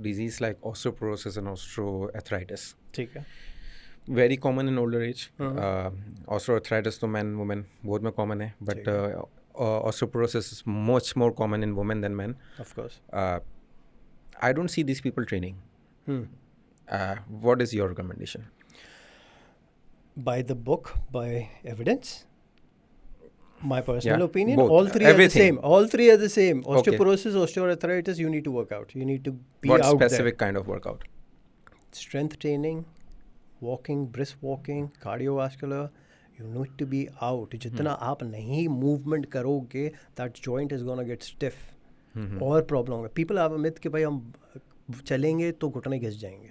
disease like osteoporosis and osteoarthritis. ठीक है. Very common in older age. Osteoarthritis to men, women both में common है, but osteoporosis is much more common in women than men. Of course. I don't see these people training. What is your recommendation? By the book, by evidence. My personal opinion, both. all three Everything. are the same. All three are the same. Okay. Osteoporosis, osteoarthritis, you need to work out. You need to be What out specific kind of workout? there. Strength training, walking, brisk walking, cardiovascular. You need to be out. जितना आप नहीं movement करोगे, that joint is gonna get stiff. और problem होगा. People have a myth कि भाई हम चलेंगे तो घुटने घिस जाएंगे.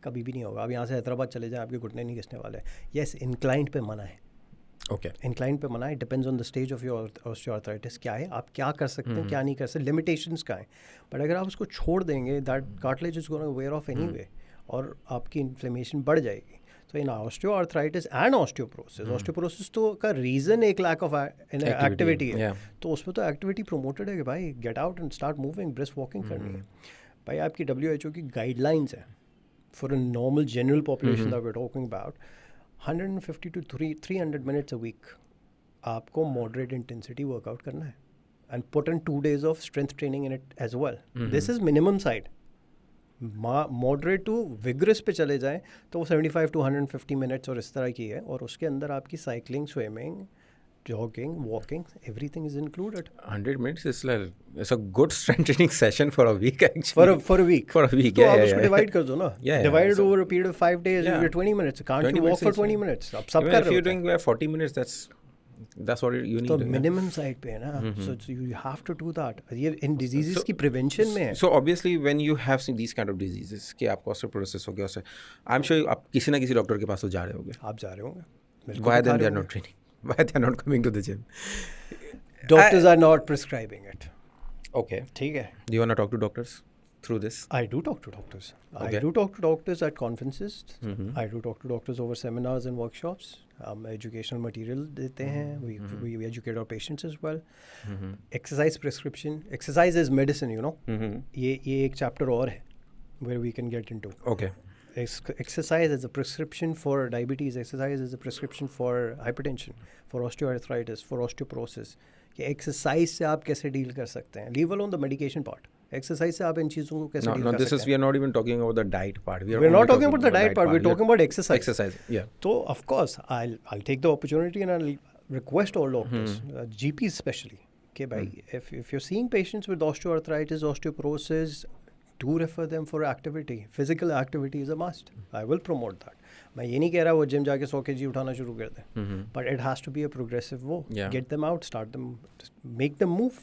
कभी भी नहीं होगा. आप यहाँ से हैदराबाद चले जाएं, आपके घुटने नहीं घिसने वाले. Yes, inclined पे मना है. Okay. इंक्लाइंड पे मना है. Depends on the stage of your osteoarthritis. क्या है, आप क्या कर सकते हैं, क्या नहीं कर सकते, लिमिटेशंस क्या हैं. बट अगर आप उसको छोड़ देंगे, that cartilage is gonna wear off anyway, और आपकी इन्फ्लेमेशन बढ़ जाएगी. तो इन ऑस्टियोआर्थराइटिस एंड ऑस्टियोपोरोसिस तो का रीज़न एक लैक ऑफ एक्टिविटी है. तो उसमें तो एक्टिविटी प्रोमोटेड है कि भाई get out and start moving, brisk walking करनी है. भाई आपकी WHO की गाइडलाइंस है for a normal general population that we are talking about 150 to 300 minutes a week आपको moderate intensity workout करना है, and put in 2 days of strength training in it as well. This is minimum side. Moderate to vigorous पे चले जाएं तो वो 75 to 150 minutes और इस तरह की है, और उसके अंदर आपकी cycling, swimming, jogging, walking, everything is included. 100 minutes is like, it's a good strength training session for a week actually. For a week. For a week, तो आप उसको divide कर दो ना. Divide it so, over a period of 5 days. You get 20 minutes. Can't you walk for 20 minutes? आप सब कर रहे हो. If you're doing 40 minutes, that's what you need. तो minimum side पे है ना. So you have to do that. ये in diseases की prevention में है. So obviously when you have seen these kind of diseases कि आपको osteoporosis हो गया, I'm sure आप किसी ना किसी डॉक्टर के पास तो जा रहे होंगे. आप जा रहे होंगे. Why then they are not training? Why they are not coming to the gym? Doctors are not prescribing it. Okay. ठीक है. Do you want to talk to doctors through this? I do talk to doctors. Okay. I do talk to doctors at conferences. I do talk to doctors over seminars and workshops. Educational material देते हैं. We educate our patients as well. Exercise prescription. Exercise is medicine, you know. ये एक chapter और है where we can get into. Okay. Exercise is a prescription for diabetes. Exercise is a prescription for hypertension, for osteoarthritis, for osteoporosis. कि exercise से आप कैसे deal कर सकते हैं. Leave alone the medication part. Exercise से आप इन चीज़ों को कैसे डील कर सकते हैं. We are not even talking about the diet part. We are not talking about the diet part. We are talking about exercise. Exercise, yeah. So of course, I'll take the opportunity and I'll request all doctors, GPs especially, okay, if you're seeing patients with osteoarthritis, osteoporosis, do refer them for activity. Physical activity is a must. I will promote that. मैं ये नहीं कह रहा वो gym जाके 100 kg उठाना शुरू कर दें. But it has to be a progressive वो. Yeah. Get them out, start them, make them move.